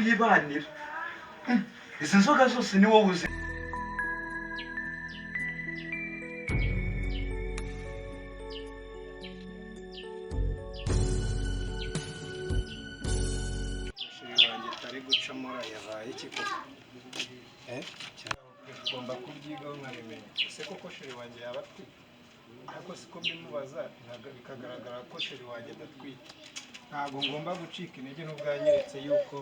wibanira. Izi nzoga zose ni wowe uzi. Ugomba kubyigaho nkabimenya. Ese koko sheri wanjye yaba atwite? Ariko siko mbimubaza bikagaragara ko sheri wanjye adatwite. Ntabwo ngomba gucika intege n'ubwanyeretse yuko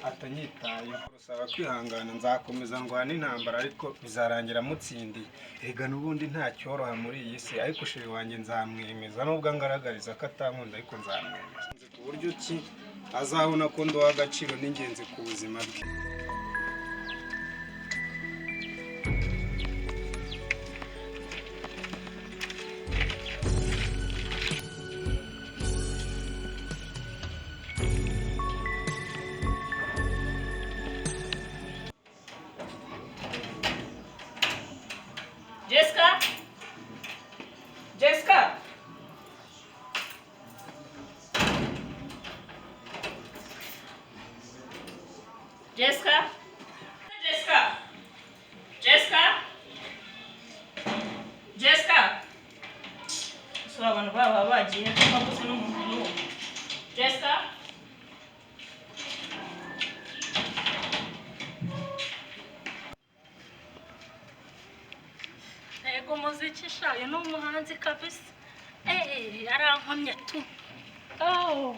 atanyitaye. Urasaba kwihangana, nzakomeza ndwana intambara ariko bizarangira mutsindiye. Erega n'ubundi nta cyoroha muri iyi si, ariko sheri wanjye nzamwemeza nubwo angaragariza ko atankunda ariko nzamwemeza. Ku buryo ki azabona ko ndi uw'agaciro n'ingenzi ku buzima bwe. Abantu baba bagiye kubabuze n'umuntu. Jessica Ego muziki shayo n'umuhanzi kabisa. Arankomye tu. Oh.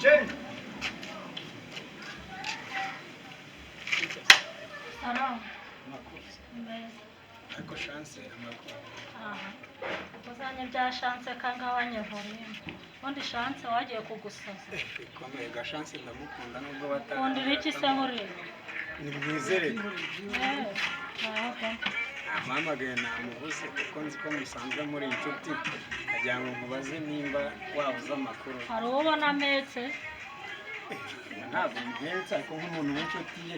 Jen. Ariko chance amakuru. Kuzanye bya chance kanga wanyevuriye. Undi chance wagiye kugusaza. Ikomeye ga chance ndamukunda nubwo batanga. Undi biki se muri? Ni mwizere. Okay. Mama gaye namubuze kuko nzi ko musanzwe muri inshuti. Kagira ngo nkubaze nimba wabuze amakuru. Hari ubona metse? Ntabwo mpetse ariko nk'umuntu w'inshuti ye.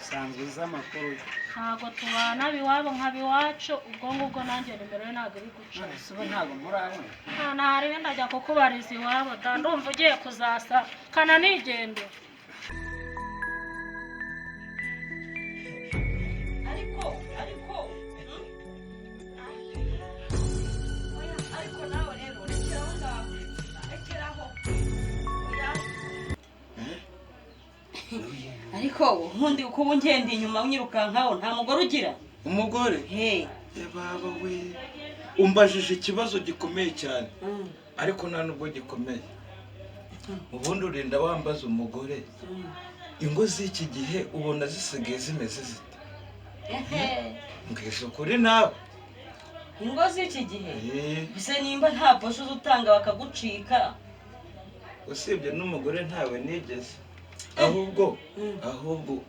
Sanzwe z'amakuru. Ntago tubana biwabo nkabiwacu ubwo ngubwo nanjye nimero ntago iri guca. Sibo ntago murabona. Ntari ndajya kukubariza iwabo ndumva ugiye kuzasa kana nigende. Ariko nawe rero rekeraho ngaho. Rekeraho. Ariko nkundi uko ngende inyuma unyirukankaho nta mugore ugira. Umugore? Baba we. Umbajije ikibazo gikomeye cyane. Ariko nta nubwo gikomeye. Ubundi urinda wambaza umugore. Ingo z'iki gihe ubona zisigaye zimeze zite? Mbese ukuri nawe. Ingo z'iki gihe? Bise nimba nta posho utanga bakagucika. Usibye n'umugore ntawe nigeze. Ahubwo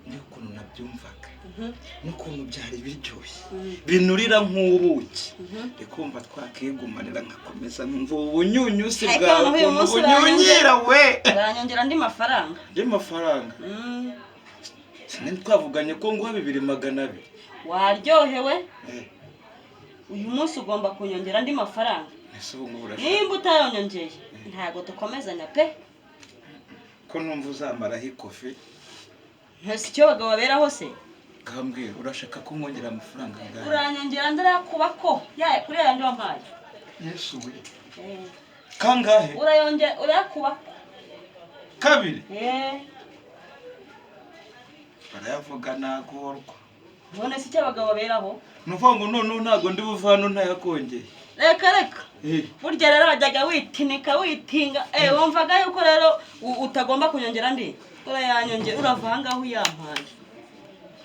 n'ukuntu nabyumvaga. N'ukuntu byari biryoshye. Binurira nk'ubuki. Ndikumva twakigumanira nkakomeza numva ubunyunyusi bwawe ubunyunyira we. Uranyongera andi mafaranga. Andi mafaranga? Sinari twavuganye ko nguha 200. Waryohewe? Uyu munsi ugomba kunyongera andi mafaranga. Ese ubu ngubura. Nimba utayonyongeye ntago dukomezanya pe. Ko numva uzamara hikofi. Ntese cyo bagabo baberaho se? Kambwira urashaka ko nkongera amafaranga ngaho. Uranyongera ndarakubako. Yaye kuri yandi wampaye. Yesu we. Kangahe? Urayongera urakubako. Kabiri. Barayavuga nagorwa. None se cyo bagabo baberaho? Nuvuga ngo none ntago ndi buvano ntayakongeye. Reka. Burya rero wajyaga witinika witinga. Wumvaga yuko rero utagomba kunyongera ndi. Urayanyongera uravanga aho yampaye.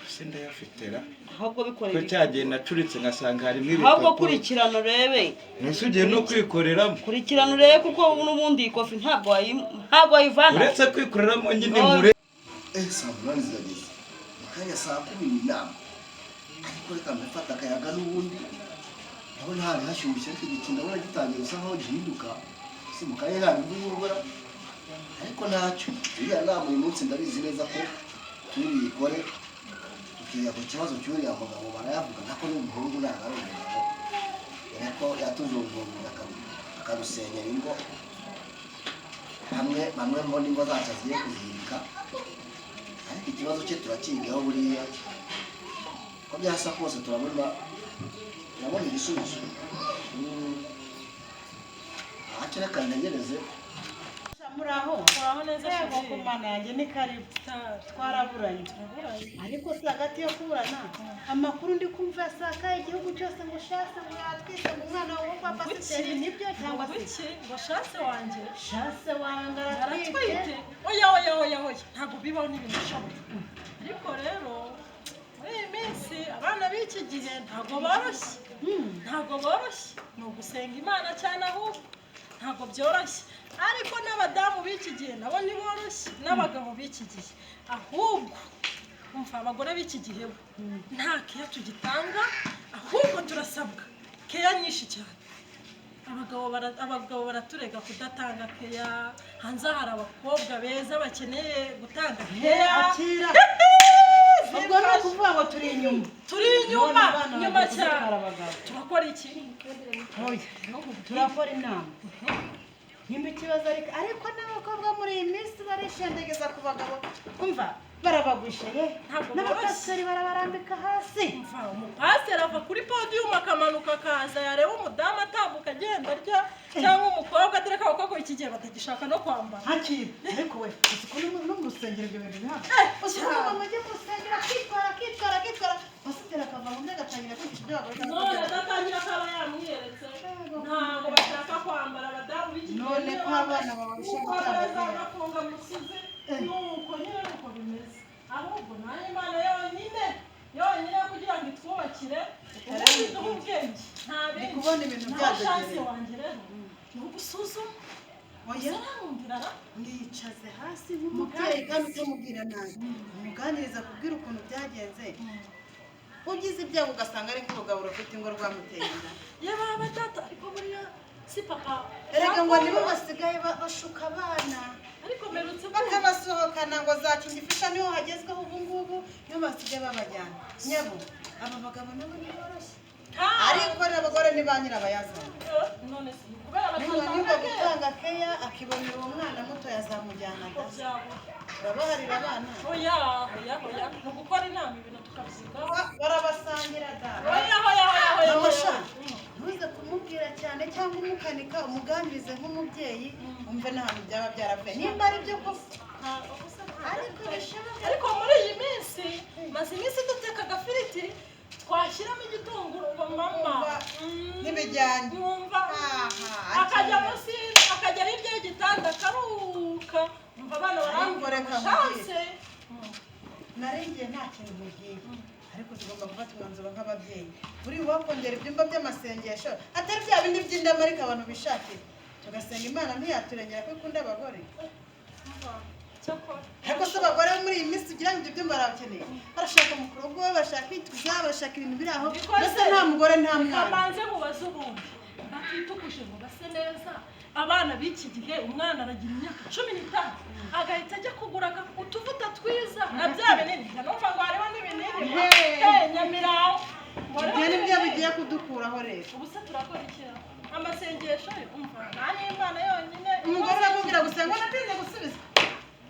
Sinde yafitera. Ahubwo bikorera. Ko cyagiye nacuritse ngasanga hari mwibiko. Ahubwo kurikirana urebe. Nisugiye no kwikoreramo. Kurikirana urebe kuko n'ubundi ikofi ntabwo wayivana. Uretse kwikoreramo nyine mure. Sabulani zageze. Kanya saa 10 inama. Ariko reka mbafata akayaga n'ubundi. Abona hari hashyushye ikintu ndabona gitangiye gusa nkaho gihinduka. Si mukaye ntabwo ngurubura. Ariko ntacyo. Iriya nama uyu munsi ndabizi neza ko turi ikore. Tukiya ku kibazo cy'uriya mugabo barayavuga nako n'umuntu umuhungu ntabwo ari umugabo ariko yatujungurira akarusenyera ingo bamwe mbona ingo zacu zigiye kuzirika ariko ikibazo cye turakigaho buriya ko byasa kose turabona igisubizo ntacyo reka ntegereze muraho neza yego ku mana yanjye ni karibu twaraburanye ariko si hagati yo kuburana amakuru ndi kumva yasakaye igihugu cyose ngo shase ngo yatwise ngo umwana wo kwa pasiteri nibyo cyangwa se ngo shase wanjye shase wanjye aratwite oya ntabwo bibaho n'ibintu bishoboka ariko rero muri iyi minsi abana b'iki gihe ntabwo boroshye ni ugusenga imana cyane ahubwo ntabwo byoroshye ariko n'abadamu b'iki gihe nabo ntiboroshye n'abagabo b'iki gihe ahubwo umva abagore b'iki gihe nta keya tugitanga ahubwo turasabwa keya nyinshi cyane abagabo baraturega kudatanga keya hanze hari abakobwa beza bakeneye gutanga keya ubwo ni ukuvuga ngo turi inyuma cyane turakora iki turakora inama nimba ikibazo ariko n'abakobwa muri iyi minsi barishendegeza ku bagabo umva barabagwisha n'abapasiteri barabarambika hasi umupasiteri ava kuri podiyumu akamanuka akaza yareba umudamu atambuka agenda arya cyangwa umukobwa dore ko abakobwa iki gihe batagishaka no kwambara hakiri ariko we uko no mu rusengero ibyo bintu bihaba usanga mama ajya mu rusengero akitwara pasiteri akava mu ntege agatangira kwigisha ibyo bagore none adatangira akaba yamwiyeretse ntabwo bashaka kwambara abadamu b'iki gihe none ko abana babasha gutanga agafunga musize nuko nyine nuko bimeze ahubwo nayo imana yonyine kugira ngo itwubakire ubundi duhe ubwenge nta bindi kubona ibintu byadogeye wanjye rero ni ugusuzuma oya ndicaze hasi nk'umubyeyi kandi utamubwira nabi umuganiriza kubwira ukuntu byagenze ugize ibyago ugasanga ari nk'urugabo rufite ingo rwamuteye inda yababa data ariko buriya si papa erega ngo nibo basigaye bashuka abana ariko merutse bakabasohokana ngo zakingifisha niho hagezweho ubu ngubu niyo basigaye babajyana nyabo aba bagabo nabo ntiboroshye ariko n'abagore ni ba nyirabayazana none si kubera niba gutanga keya akibonera uwo mwana muto yazamujyanaga urabaharira abana oya ni ugukora inama ibintu tukabyigaho barabasangira da oya ntuze kumubwira cyane cyangwa umukanika umuganirize nk'umubyeyi umve n'ahantu byaba byaravuye nimba ari byo kose ariko bishoboka ariko muri iyi minsi maze iminsi duteka agafiriti twashyiramo igitunguru ngo mama n'ibijyanye numva akajya munsi akajya hirya y'igitanda akaruhuka umva abana barangoreka shanse naringiye nta kintu mugiye ariko tugomba gufata umwanzuro nk'ababyeyi buri wakongera ibyumba by'amasengesho atari bya bindi by'indamarika abantu bishakira tugasenga imana ntiyaturengera ko ikunda abagore ariko se abagore bo muri iyi minsi ugira ngo ibyo byumba barakeneye barashaka mu rugo bashaka kwituza bashaka ibintu biri aho mbese nta mugore nta mwana kamanze mubaze ubundi bakitukuje ngo base neza abana b'iki gihe umwana aragira imyaka 15 agahita ajya kugura utuvuta twiza na bya binini numva ngo hariho n'ibinini nyamiraho ibyo ni byo bigiye kudukuraho rero ubu se turakora iki amasengesho umva nani imana yonyine umugore aramubwira gusa ngo natinze gusubiza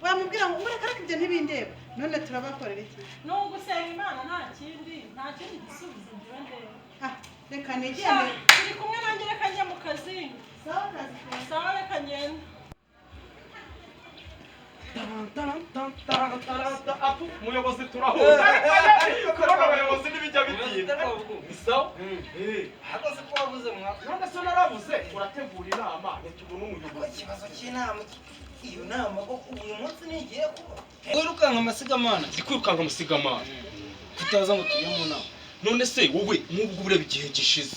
wamubwira ngo reka ibyo ntibindeba none turabakorera iki ni ugusenga imana nta kindi gisubizo njyewe ndeba reka nigende turi kumwe nanjye reka njya mu kazi sawa reka ngenda umuyobozi turahura kubona abayobozi n'ibijya bitinda isawa hagaze ko wabuze mwaka none se narabuze urategura inama ntitubone umuyobozi ikibazo cy'inama iyo nama ko uyu munsi nigiye kuba wirukanka amasigamana kwirukanka amasigamana kutaza ngo tujye mu nama none se wowe nk'ubwo ureba igihe gishize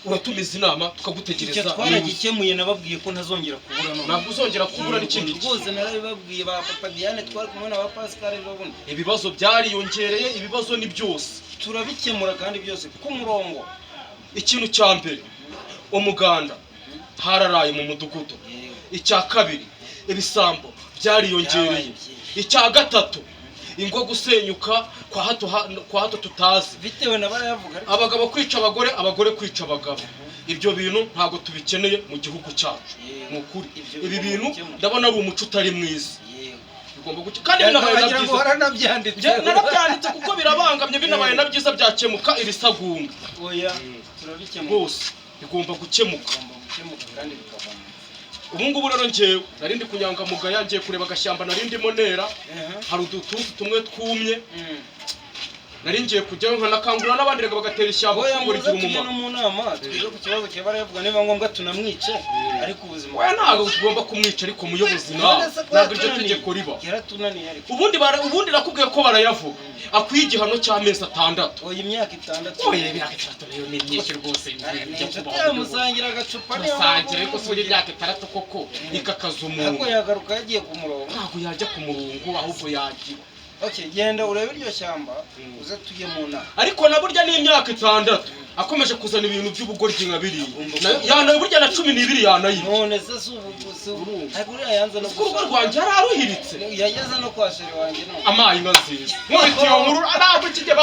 uratumiza inama tukagutegereza icyo twaragikemuye nababwiye ko ntazongera kubura none ntabwo uzongera kubura n'ikindi rwose narabibabwiye ba papa Diane twari kumwe na ba Pascal babone ibibazo byariyongereye ibibazo ni byose turabikemura kandi byose ku murongo ikintu cya mbere umuganda hararaye mu mudugudu icya kabiri ibisambo byariyongereye icya gatatu ingo gusenyuka kwa hato tutazi bitewe na barayavuga abagabo kwica abagore abagore kwica abagabo ibyo bintu ntago tubikeneye mu gihugu cyacu n'ukuri ibi bintu ndabona ari umuco utari mwiza bigomba gucya kandi narabyanditse kuko birabangamye binabaye nabyiza byakemuka irisagunga oya turabikemuka bose bigomba gukemuka kandi bikavamo ubu ngubu rero njyewe narindi kunyanga mugaya ngiye kureba agashyamba narindi monera hari udututu tumwe twumye nari ngiye kujyayo nkanakangura n'abandi rega bagatera ishyamba ngo rigira umumaro mu nama twiga ku kibazo cya barayavuga niba ngombwa tunamwice ariko ubuzima we ntabwo tugomba kumwica ariko muyobozi nawe ntabwo iryo tegeko riba yaratunaniye ariko ubundi nakubwiye ko barayavuga akwiye igihano cy'amezi 6 oya imyaka 6 oya imyaka 6 nayo ni myinshi rwose musangira agacupa musangira ariko si imyaka 6 koko ikakaza umuntu ariko yagaruka yagiye ku murongo ntabwo yajya ku murongo ahubwo yagira okay genda urebe iryo shyamba uze tujye mu nama ariko na burya ni imyaka 6 akomeje kuzana ibintu by'ubugoryi nka biri yana burya na 12 yanayi none se urumva ariko uriya yanze no kurugo rwanjye yararuhiritse yageze no kwa sheri wanjye no amayi nkaziza nkubitiyo nkuru ntabwo kijye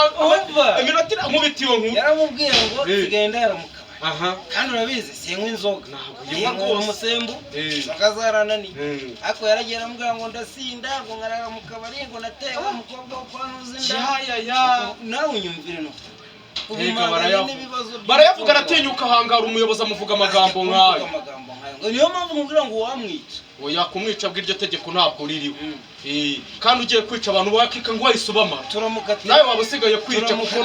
iminota nkubitiyo nkuru yaramubwiye ngo tugenda yaramuka aha kandi urabizi sinywa inzoga ntabwo yimwe umusembu bakazaranani ariko yaragera ambwira ngo ndasinda ngo ngarara mu kabari ngo natewe umukobwa wo kwa Nuzinda nawe unyumvire no barayavuga aratinyuka hangara umuyobozi amuvuga amagambo nk'ayo niyo mpamvu mubwira ngo wamwica oya kumwica bw'iryo tegeko ntabwo ririho kandi ugiye kwica abantu bakika ngo wayisubamara turamukati nawe waba usigaye kwica kuko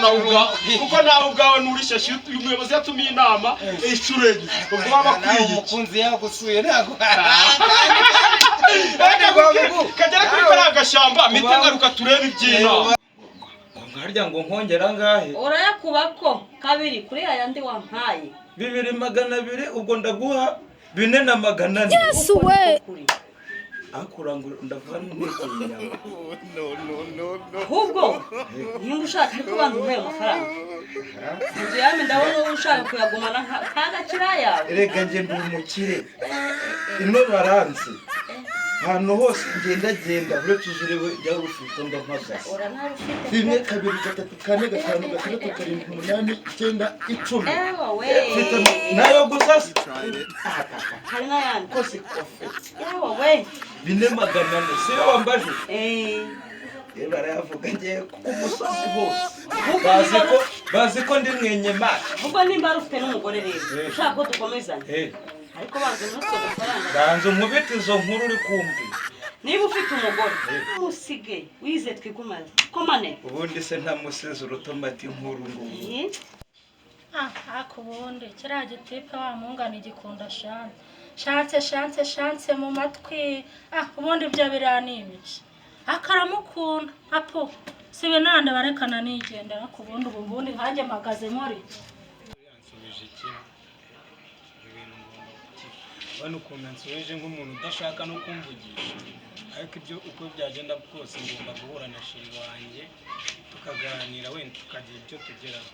nawe ubwawe nurishyashye uyu muyobozi yatumiye inama ishurenge ubwo waba kwiye umukunzi yagusuye ntabwo kagera kuri kariya gashyamba mite ngaruka turebe iby'inama nkarya ngo nkongera ngahe urayakubako kabiri kuri yandi wampaye 200 ubwo ndaguha 400 Yes we akurangura ndavana n'inteko y'inyama ahubwo niba ushaka ariko bantu ntayo mafaranga nzi yame ndabona ushaka kuyagumana kaga kiraya rega nge ndi umukire ino baranze ahantu hose ngenda uretse uzurewe jya ufite mba mpagaze 1 2 3 4 5 6 7 8 9 10 nayo gusa hari n'ayandi kose kofe we 400 siyo wambaje barayavuga ngiye ku musozi hose bazi ko ndi mwenyemari ubwo nimba ari ufite n'umugore rero ushaka ko dukomezanya ariko banze n'utwo dufaranga banze nkubite izo nkuru uri kumbi niba ufite umugore usige wize twikumaze komane ubundi se ntamusize urutomati nkuru ngo akubundi kiriya gitipe wa mungana igikunda shanse mu matwi ubundi ibyo biriya ni ibiki akaramukunda apo sibe nande barekana nigendera ku bundi nkanjye mpagaze muri yansubije iki ibintu ngomba gukira bano ukuntu ansubije nk'umuntu udashaka no kumvugisha ariko ibyo uko byagenda bwose ngomba guhura na shiri wanjye tukaganira wenda tukagira ibyo tugeraho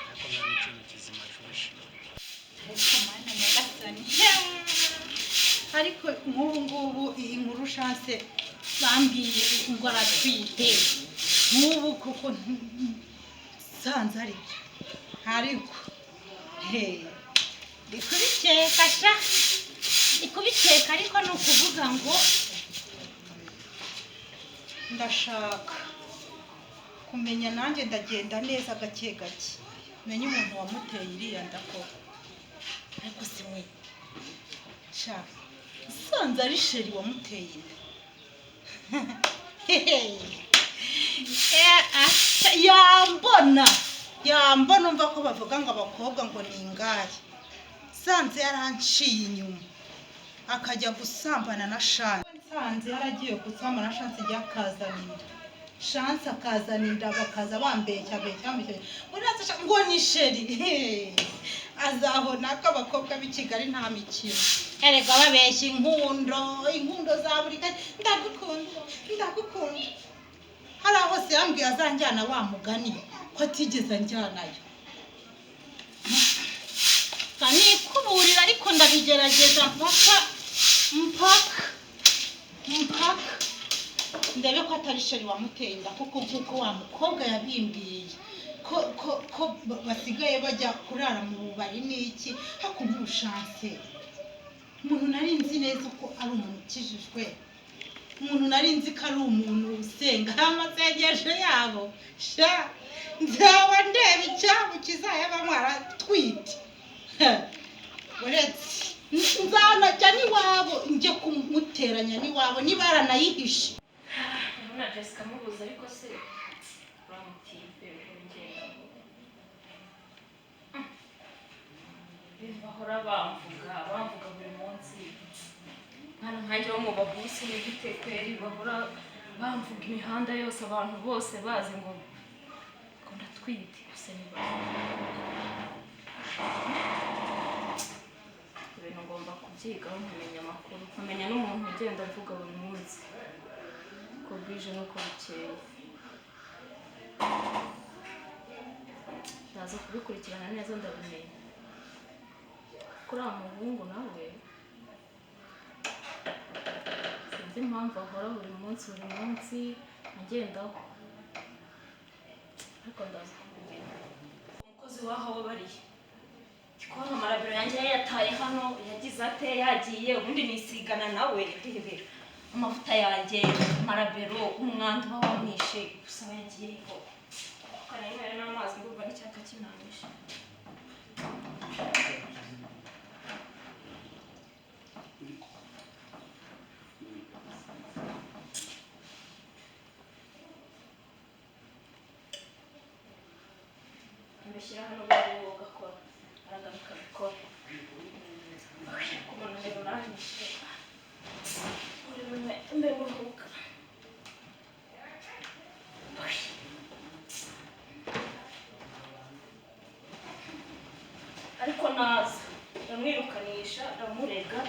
ariko nta n'ikintu kizima cyuje ariko nk'ubu iyi nkuru shanse bambwiye ngo aratwite nk'ubu kuko sanze ari ariko ikubiteka ariko ni ukuvuga ngo ndashaka kumenya nanjye ndagenda neza gake gake menye umuntu wamuteye iriya ndakora ariko si mwe shaka sanze ari sheri wamuteye yambona umva ko bavuga ngo abakobwa ngo ni ingare sanze yaranciye inyuma akajya gusambana na shanse sanze yaragiye gusambana na shanse igihe akazanira shanse akazanira bakaza bambeshya ngo ni sheri azabona ko abakobwa b'i Kigali nta mikino erega babeshya inkundo za buri kanya ndagukunda hari aho se yambwiye azanjyana wa mugani ko atigeze anjyanayo kanikuburira ariko ndabigerageza mpaka ndebe ko atari sheri wamutenda kuko nkuko wa mukobwa yabimbwiye ko basigaye bajya kurara mu bubari n'iki hakumva ubushanse umuntu nari nzi neza ko ari umuntu ukijijwe umuntu nari nzi ko ari umuntu usenga amasengesho yabo sha nzaba ndeba icyabo kizayaba mwaratwite uretse nzanajya n'iwabo njye kumuteranya n'iwabo niba aranayihishe na Jessica mubuza ariko se uramutipe ngenda bahora bamvuga buri munsi nkanjye bo mu babusi n'igitekweri bahora bamvuga imihanda yose abantu bose bazi ngo ndatwite gusa ibintu ngomba kubyigaho nkamenya amakuru nkamenya n'umuntu ugenda avuga buri munsi uko bwije n'uko bukeye ndaza kubikurikirana neza ndabimenya kuri uriya muhungu nawe sinzi impamvu ahora buri munsi agendaho ariko ndaza kumenya umukozi waho wabariye kubona amarabiro yanjye yataye hano yagize ate yagiye ubundi nisigana nawe ndebera amavuta yanjye amarabiro umwanda uba wamwishe gusa yagiyeho ukanayinywera n'amazi ngurwa n'icyaka kinamisha mbishyira hano bari ugakora aragaruka bikora kubona rero naranyishe uri bimwe mbemuruhuka ariko naza ndamwirukanisha ndamurega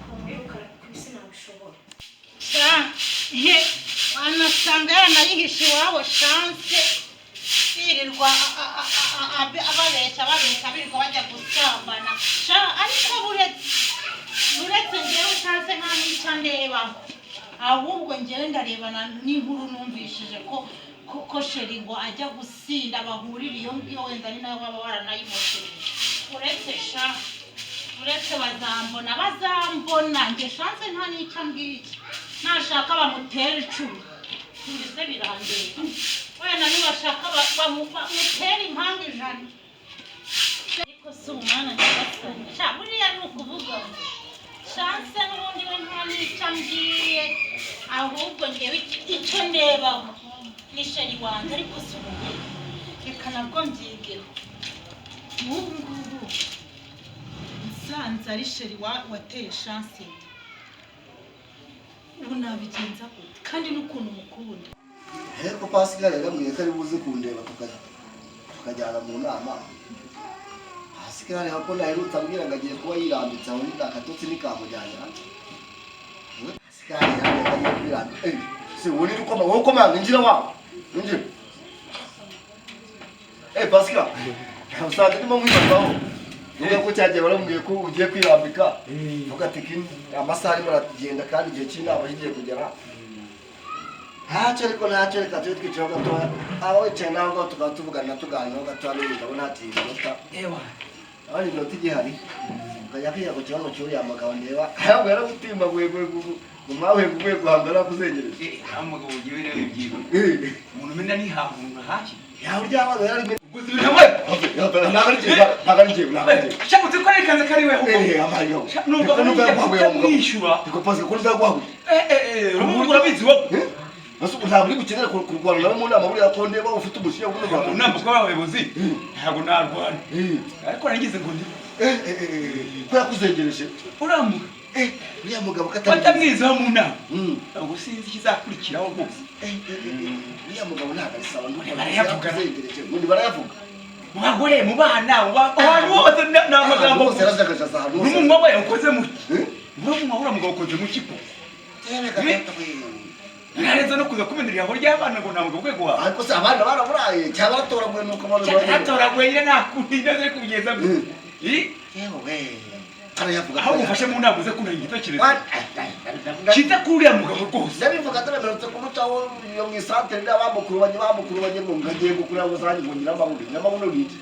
ndamwirukana ku isi nabishobora wanasanga yaranayihishe iwabo chance yirirwa ababeshya birirwa bajya gusambana ariko buretse njyewe chance nta n'icyo ndebaho ahubwo njyewe ndarebana n'inkuru numvishije ko sheri ngo ajya gusinda bahurira iyo ngiyo wenda ni nawe waba waranayimoteye uretse bazambona njye chance nta n'icyo ngicyo nashaka bamutera icumu mbese birandeba wenda nibashaka bamutera impanga ijana ariko si umwana nyagasani buriya ni ukuvuga ngo chance n'ubundi we nta n'icyo ambwiye ahubwo ngewe icyo ndebaho ni sheri wanjye ariko si ubundi reka nabwo mbyigeho n'ubu ngubu nsanze ari sheri wateye chance ubu nabigenza gute kandi n'ukuntu mukunda ariko Pascal yarambwiye ko ari buze kundeba tukajyana mu nama Pascal hako naherutse ambwira ngo agiye kuba yirambitse aho n'akatotsi nikamujyana Pascal yarambwiye kwirambika se wuri uko manga injira wawe injira Pascal usanga ndimo mwibazaho Nuko ko cyagiye barambwiye ko ugiye kwirambika vuga ati amasaha arimo aragenda kandi igihe cy'inama kigiye kugera ntacyo reka tujye twicaho gatoya aba wicaye naho ngaho tukaba tuvugana tuganiraho gatoya n'umugabo ntatiye iminota abandi iminota igihari ukajya kwiga ku kibazo cy'uriya mugabo ndeba ahubwo yaragutimbaguye ngo mwahuye ugiye guhangana kuzengereza umugabo ugiye rero ibyigo umuntu umenya nihahunga haki yawe ry'abana yari shakutse ko arikanze kari we ahubwo numva kumwishyura dikopaze ko ndagwaho umuntu urabizi wo ntabwo uri gukenera kurwana nawe mu nama buriya ko ndeba ufite umushiya wo mu nama tw'abayobozi ntabwo narwana ariko nagize ngo ndi ko yakuzengereje uramuka uriya mugabo katamwizaho mu nama ntabwo sinzi ikizakurikiraho rwose uriya mugabo ntabwo ari sawa ngo barayavuga mu bagore mu bana abantu bose ni amagambo n'umunwa we ukoze mu uriya mugabo ukoze mu kigo ntareza no kuza kumenera aho ry'abana ngo ntabwo bwego wawe ariko se abana baraburaye cyaba batoraguye nuko batoraguye nyine nakundi ndaze kubigeza yewe arayavuga aho mufashe mu nama uze kunanya igitekerezo kita kuri ya mugabo rwose ndabivuga ataremerutse kumutaho yo mu isantere bamukuru ngo ngagiye gukura abazanye ngo nyiramabuno bite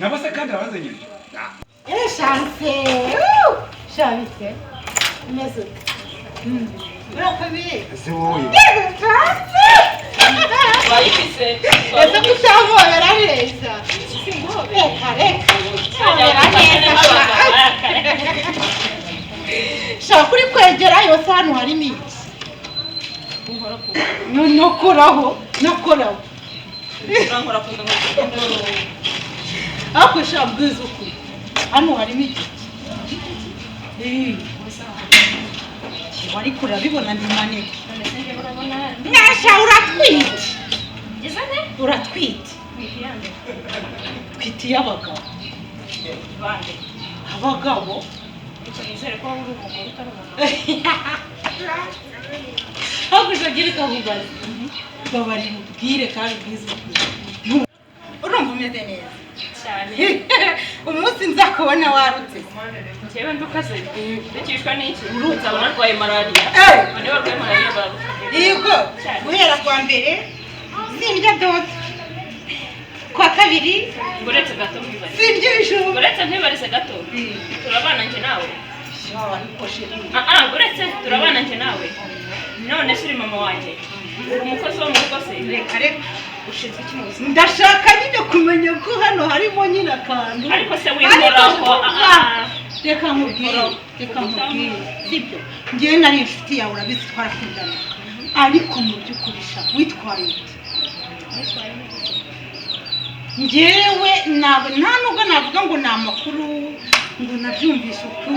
nabase kandi abazanyirije chance chance mezo urakomeye ese wowe bayifise ese kutamubera neza kare shakuri kwegera yose hano harimo iki nokoraho ako shabwiza ukuri hano harimo iki wari kurabibona ndi maneke nyasha uratwite twitiye abagabo hakushagire kabubazi babari mubwire kandi bwiza urumva umeze neza cyane umunsi nzakubona warutse njyewe ndukaze ndikishwa n'iki nzabona rwaye malaria bane barwaye malaria baruka yego guhera kwa mbere sindya dodo kwa kabiri uretse gato mbibare sindya ijoro uretse ntibarize gato turabana nje nawe uretse turabana nje nawe none suri mama wanjye umukozi wo mu rugo se reka ushinzwe iki mu buzima ndashaka nyine kumenya ko hano harimo nyine akantu ariko se wikoraho reka nkubwire sibyo njyewe nari inshuti yawe urabizi twarakundana ariko mu by'ukuri sha witwaye ute njyewe nta nubwo navuga ngo ni amakuru ngo nabyumvishe uku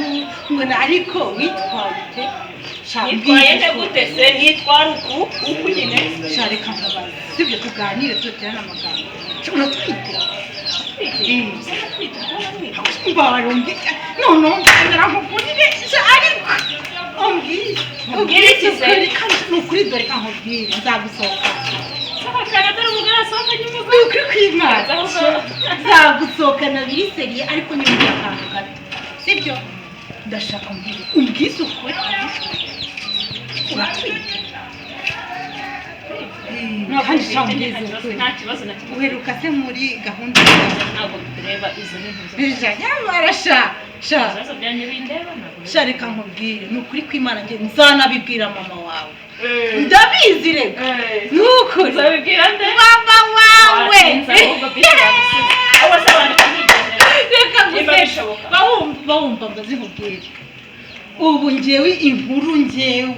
ngo ariko witwaye ute nitwaye nte gute se nitwara uku nyine reka nkabaza sibyo tuganire tuterana amagambo uratwite mbarumvika noneho ndaramugurire ariko umbwire iki se ni ukuri dore ka nkubwire nzagusohoka ukuri kw'Imana nzagusohokana biri seriye ariko nyuma y'akantu gato sibyo ndashaka umbwise ukuri uratwite kandi nta kibazo na kimwe uheruka se muri gahunda ntabwo tureba izo bintu nyamara ibibazo byanjye bindeba sha reka nkubwire ni ukuri kw'Imana njye nzanabibwira mama wawe ndabizi reka ni ukuri uzabibwira nde mama wawe bawumva ngo zihubwire ubu njyewe inkuru njyewe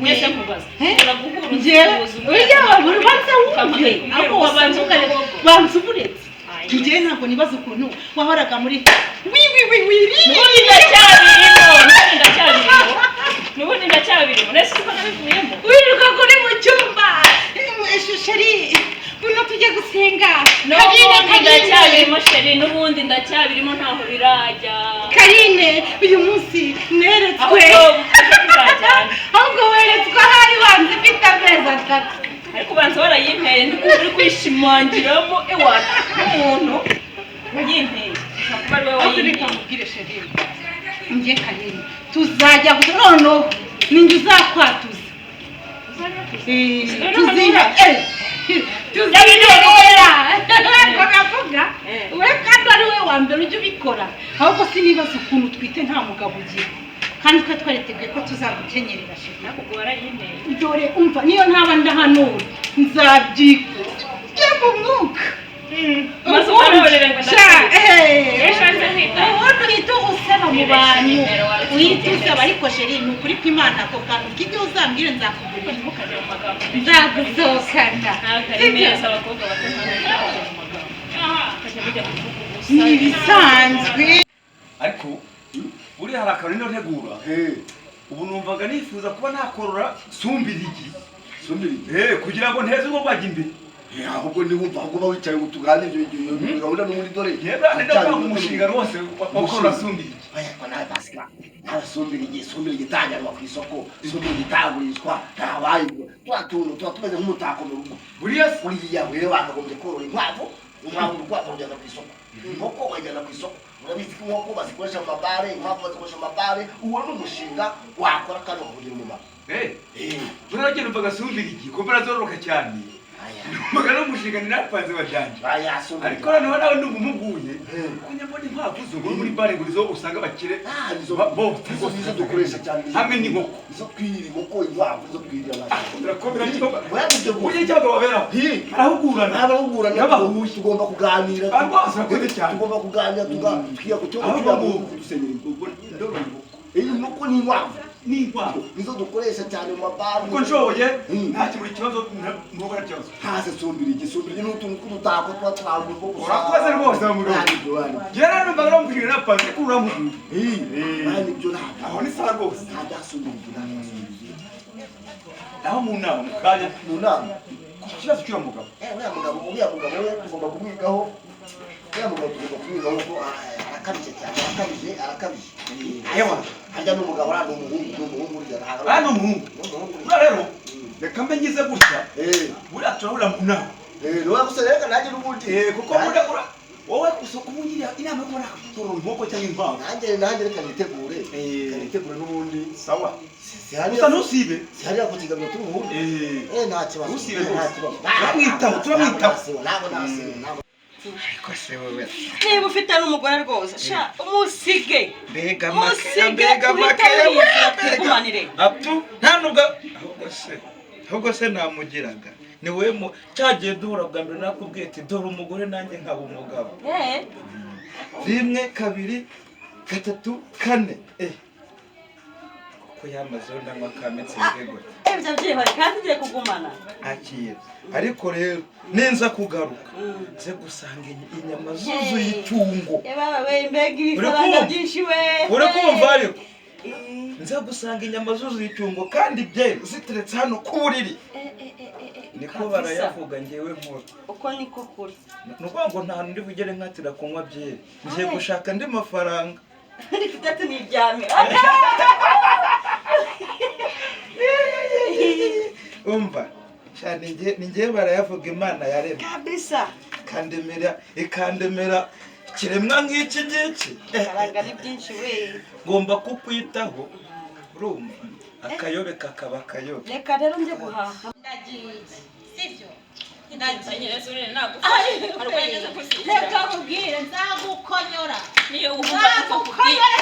banza uburetse njyewe ntabwo nibaza ukuntu wahoraga muri n'ubundi ndacyabirimo nese uko nabivuyemo wirirwa kuri mu cyumba sheri buno tujye gusenga ndacyabirimo sheri n'ubundi ndacyabirimo ntaho birajya Karine uyu munsi neretswe ahubwo weretswe ahari wanze mfite amezi atatu ariko ubanza warayimpeye uri kwishimangiramo iwacu n'umuntu wayimpeye kuba ari we wayimpeye mubwire sheri njye Karine tuzajya noneho ninjye uzakwatuza tuzirera ngo navuga we kandi ari we wa mbere ujya ubikora ahubwo sinibaza ukuntu twite nta mugabo ugira kandi twe twariteguye ko tuzagukenyerera sheri nakubwo warayimpeye dore umva niyo ntaba ndahanura nzabyikora mu mwuka maze ukarorere ngo ubundi uhita usaba mu bantu uhita usaba ariko sheri ni ukuri kw'Imana ako kantu k'ibyo uzambwire nzakugurira nzagusohokana ni ibisanzwe ariko uri hari akantu ino ntegura ubu numvaga nifuza kuba nakorora sumbirigi kugira ngo nteze ubwo bwajya imbere ahubwo niwumva ahubwo wicaye ngo tuganire ibyo gahunda n'ubundi dore ndabona umushinga wose wakorora sumbirigi sumbirigi itanyanwa ku isoko sumbirigi itagurizwa ntabaye tuba tumeze nk'umutako mu rugo buriya rero wakagombye korora inkwavu urukwavu rujyana ku isoko inkoko wajyana ku isoko urabizi ko inkoko bazikoresha mu mabare inkwavu bazikoresha mu mabare uwo ni umushinga wakora kandi ukakugira umumaro uragenda umva agasumbira igi ko barazororoka cyane umugabo n'umushinga ni napanze bajyanye ariko noneho nawe ndumuguye kuko mbona inkwavu zo muri bare ngo nizo usanga bakire nizo dukoresha cyane hamwe n'inkoko izo twirira inkoko inkwavu izo twirira turakomera burya icyo abagabo baberaho barahugurana n'abahuye tugomba kuganira rwose urakoze cyane tugomba kuganira tukiga ku cyo kudusenyera inkoko n'inkwavu nizo dukoresha cyane mu mabare kuko nshoboye nta kibura ikibazo ntubona ikibazo hasi sumbira n'utuntu tw'udutako tuba twambuye two gusa urakoze rwose mugabo njyewe numvaga namubwira napanze ko uramuguye nibyo ntabwo aho ni sawa rwose nta byasumbira naho mu nama mu kanya mu nama ku kibazo cy'uwo mugabo uriya mugabo we tugomba kumwigaho uriya mugabo tugomba kumwigaho ko arakabije cyane arakabije yewe harya n'umugabo uriya n'umuhungu uriya n'umuhungu uriya rero reka mbe ngize gutya buriya turahurira mu nama wowe gusa reka nanjye n'ubundi kuko buriya wowe usoko umugirira inama yo kubona torora inkoko cyangwa inkwavu nanjye reka nitegure n'ubundi sawa gusa ntusibe hariya ku kigamiro turi ubundi nta kibazo ntusibe rwose turamwitaho ariko se wowe niba ufite n'umugore rwose sha umusige mbega makeya apfu nta nubwo ahubwo se namugiraga ni wowe cyagiye duhura bwa mbere nakubwiye ati dore umugore nanjye nkaba umugabo 1 2 3 4 ko yamazeho ndanywa kamitse ngego ibyo byihore kandi ugiye kugumana akira ariko rero nenza kugaruka nze gusanga inyama zuzuye icyungo we mbega ibifaranga byinshi we uri kumva ariko nza gusanga inyama zuzuye icyungo kandi byeri ziteretse hano ku buriri niko barayavuga ngewe nkora uko niko kuri nukuvuga ngo nta ndi bugere nkatira kunywa byeri ngiye gushaka andi mafaranga rifite niryamira umva cyane ningiye barayavuga imana yaremye kabisa ikandemera kiremwa nk'iki ngiki faranga ni byinshi we ngomba kukwitaho urumva akayobe kakaba akayobe reka rero njye guhaha ndagiye sibyo reka nkubwire nzagukonyora nzagukonyora